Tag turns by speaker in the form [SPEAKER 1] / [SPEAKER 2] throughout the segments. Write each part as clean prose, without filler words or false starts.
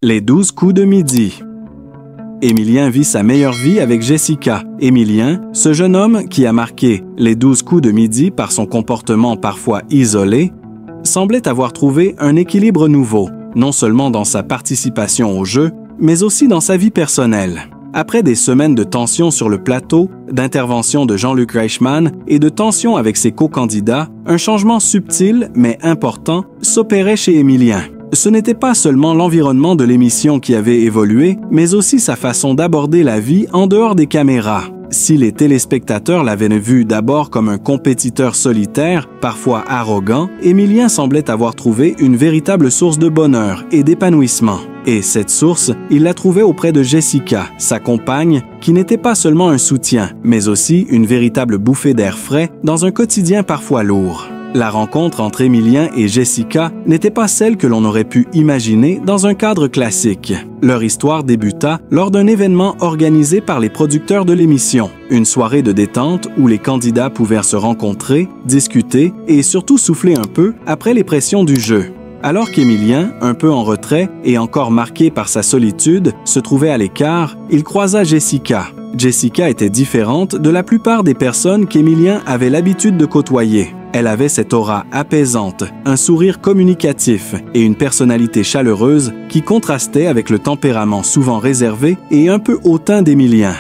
[SPEAKER 1] Les 12 coups de midi. Émilien vit sa meilleure vie avec Jessica. Émilien, ce jeune homme qui a marqué les 12 coups de midi par son comportement parfois isolé, semblait avoir trouvé un équilibre nouveau, non seulement dans sa participation au jeu, mais aussi dans sa vie personnelle. Après des semaines de tensions sur le plateau, d'interventions de Jean-Luc Reichmann et de tensions avec ses co-candidats, un changement subtil mais important s'opérait chez Émilien. Ce n'était pas seulement l'environnement de l'émission qui avait évolué, mais aussi sa façon d'aborder la vie en dehors des caméras. Si les téléspectateurs l'avaient vu d'abord comme un compétiteur solitaire, parfois arrogant, Émilien semblait avoir trouvé une véritable source de bonheur et d'épanouissement. Et cette source, il la trouvait auprès de Jessica, sa compagne, qui n'était pas seulement un soutien, mais aussi une véritable bouffée d'air frais dans un quotidien parfois lourd. La rencontre entre Émilien et Jessica n'était pas celle que l'on aurait pu imaginer dans un cadre classique. Leur histoire débuta lors d'un événement organisé par les producteurs de l'émission, une soirée de détente où les candidats pouvaient se rencontrer, discuter et surtout souffler un peu après les pressions du jeu. Alors qu'Émilien, un peu en retrait et encore marqué par sa solitude, se trouvait à l'écart, il croisa Jessica. Jessica était différente de la plupart des personnes qu'Émilien avait l'habitude de côtoyer. Elle avait cette aura apaisante, un sourire communicatif et une personnalité chaleureuse qui contrastait avec le tempérament souvent réservé et un peu hautain d'Émilien.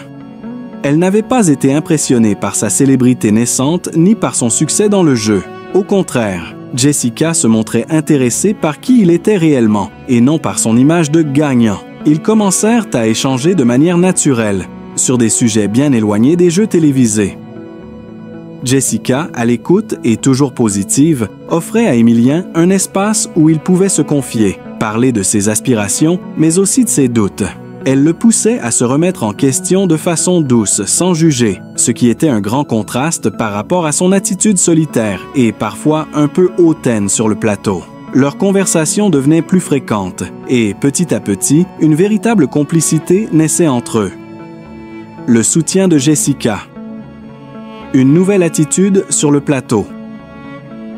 [SPEAKER 1] Elle n'avait pas été impressionnée par sa célébrité naissante ni par son succès dans le jeu. Au contraire, Jessica se montrait intéressée par qui il était réellement et non par son image de gagnant. Ils commencèrent à échanger de manière naturelle sur des sujets bien éloignés des jeux télévisés. Jessica, à l'écoute et toujours positive, offrait à Émilien un espace où il pouvait se confier, parler de ses aspirations, mais aussi de ses doutes. Elle le poussait à se remettre en question de façon douce, sans juger, ce qui était un grand contraste par rapport à son attitude solitaire et parfois un peu hautaine sur le plateau. Leurs conversations devenaient plus fréquentes et, petit à petit, une véritable complicité naissait entre eux. Le soutien de Jessica. Une nouvelle attitude sur le plateau.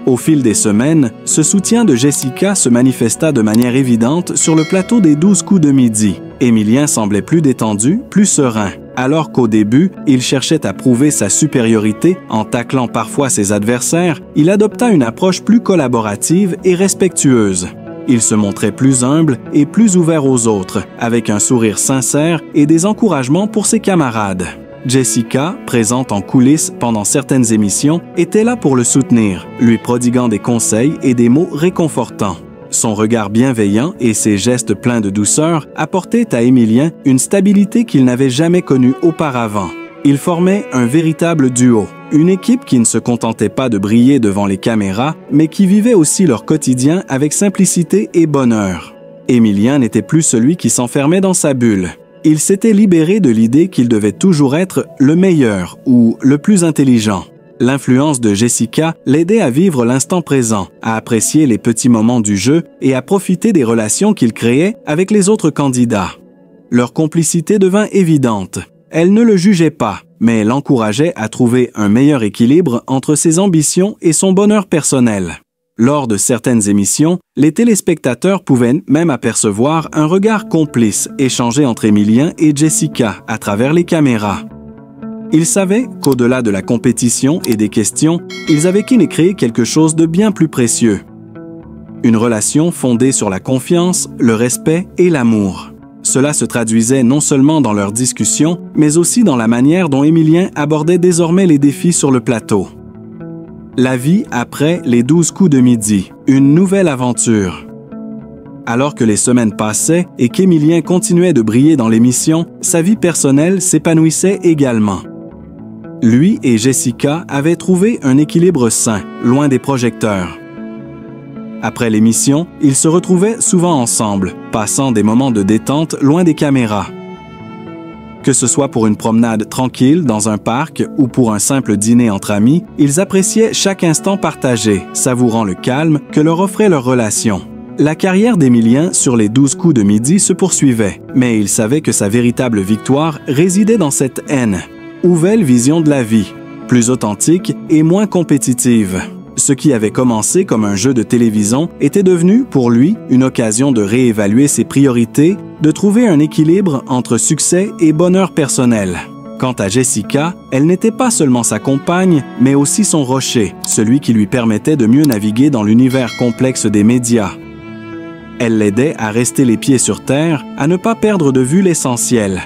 [SPEAKER 1] Au fil des semaines, ce soutien de Jessica se manifesta de manière évidente sur le plateau des 12 coups de midi. Émilien semblait plus détendu, plus serein. Alors qu'au début, il cherchait à prouver sa supériorité en taclant parfois ses adversaires, il adopta une approche plus collaborative et respectueuse. Il se montrait plus humble et plus ouvert aux autres, avec un sourire sincère et des encouragements pour ses camarades. Jessica, présente en coulisses pendant certaines émissions, était là pour le soutenir, lui prodiguant des conseils et des mots réconfortants. Son regard bienveillant et ses gestes pleins de douceur apportaient à Émilien une stabilité qu'il n'avait jamais connue auparavant. Ils formaient un véritable duo, une équipe qui ne se contentait pas de briller devant les caméras, mais qui vivait aussi leur quotidien avec simplicité et bonheur. Émilien n'était plus celui qui s'enfermait dans sa bulle. Il s'était libéré de l'idée qu'il devait toujours être le meilleur ou le plus intelligent. L'influence de Jessica l'aidait à vivre l'instant présent, à apprécier les petits moments du jeu et à profiter des relations qu'il créait avec les autres candidats. Leur complicité devint évidente. Elle ne le jugeait pas, mais l'encourageait à trouver un meilleur équilibre entre ses ambitions et son bonheur personnel. Lors de certaines émissions, les téléspectateurs pouvaient même apercevoir un regard complice échangé entre Émilien et Jessica à travers les caméras. Ils savaient qu'au-delà de la compétition et des questions, ils avaient créé quelque chose de bien plus précieux. Une relation fondée sur la confiance, le respect et l'amour. Cela se traduisait non seulement dans leurs discussions, mais aussi dans la manière dont Émilien abordait désormais les défis sur le plateau. La vie après les 12 coups de midi, une nouvelle aventure. Alors que les semaines passaient et qu'Émilien continuait de briller dans l'émission, sa vie personnelle s'épanouissait également. Lui et Jessica avaient trouvé un équilibre sain, loin des projecteurs. Après l'émission, ils se retrouvaient souvent ensemble, passant des moments de détente loin des caméras. Que ce soit pour une promenade tranquille dans un parc ou pour un simple dîner entre amis, ils appréciaient chaque instant partagé, savourant le calme que leur offrait leur relation. La carrière d'Émilien sur les 12 coups de midi se poursuivait, mais il savait que sa véritable victoire résidait dans cette haine. Nouvelle vision de la vie, plus authentique et moins compétitive. Ce qui avait commencé comme un jeu de télévision était devenu, pour lui, une occasion de réévaluer ses priorités, de trouver un équilibre entre succès et bonheur personnel. Quant à Jessica, elle n'était pas seulement sa compagne, mais aussi son rocher, celui qui lui permettait de mieux naviguer dans l'univers complexe des médias. Elle l'aidait à rester les pieds sur terre, à ne pas perdre de vue l'essentiel.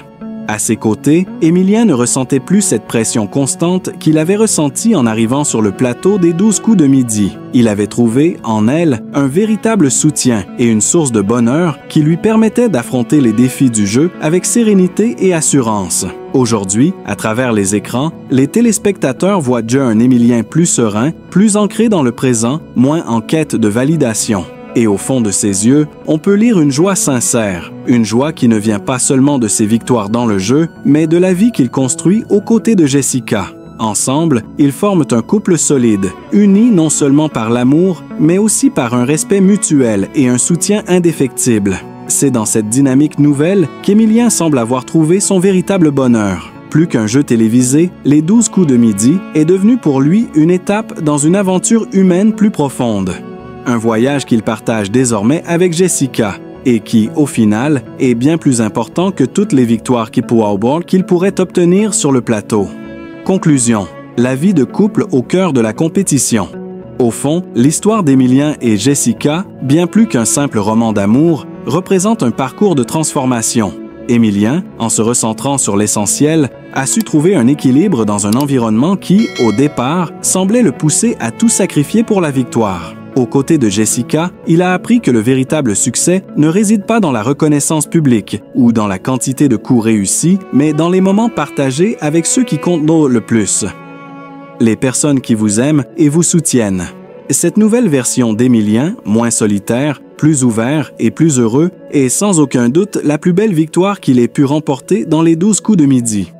[SPEAKER 1] À ses côtés, Émilien ne ressentait plus cette pression constante qu'il avait ressentie en arrivant sur le plateau des 12 coups de midi. Il avait trouvé, en elle, un véritable soutien et une source de bonheur qui lui permettait d'affronter les défis du jeu avec sérénité et assurance. Aujourd'hui, à travers les écrans, les téléspectateurs voient déjà un Émilien plus serein, plus ancré dans le présent, moins en quête de validation. Et au fond de ses yeux, on peut lire une joie sincère, une joie qui ne vient pas seulement de ses victoires dans le jeu, mais de la vie qu'il construit aux côtés de Jessica. Ensemble, ils forment un couple solide, uni non seulement par l'amour, mais aussi par un respect mutuel et un soutien indéfectible. C'est dans cette dynamique nouvelle qu'Émilien semble avoir trouvé son véritable bonheur. Plus qu'un jeu télévisé, les 12 coups de midi est devenu pour lui une étape dans une aventure humaine plus profonde. Un voyage qu'il partage désormais avec Jessica et qui, au final, est bien plus important que toutes les victoires qu'il pourrait obtenir sur le plateau. Conclusion. La vie de couple au cœur de la compétition. Au fond, l'histoire d'Émilien et Jessica, bien plus qu'un simple roman d'amour, représente un parcours de transformation. Émilien, en se recentrant sur l'essentiel, a su trouver un équilibre dans un environnement qui, au départ, semblait le pousser à tout sacrifier pour la victoire. Aux côtés de Jessica, il a appris que le véritable succès ne réside pas dans la reconnaissance publique ou dans la quantité de coups réussis, mais dans les moments partagés avec ceux qui comptent le plus. Les personnes qui vous aiment et vous soutiennent. Cette nouvelle version d'Émilien, moins solitaire, plus ouvert et plus heureux, est sans aucun doute la plus belle victoire qu'il ait pu remporter dans les 12 coups de midi.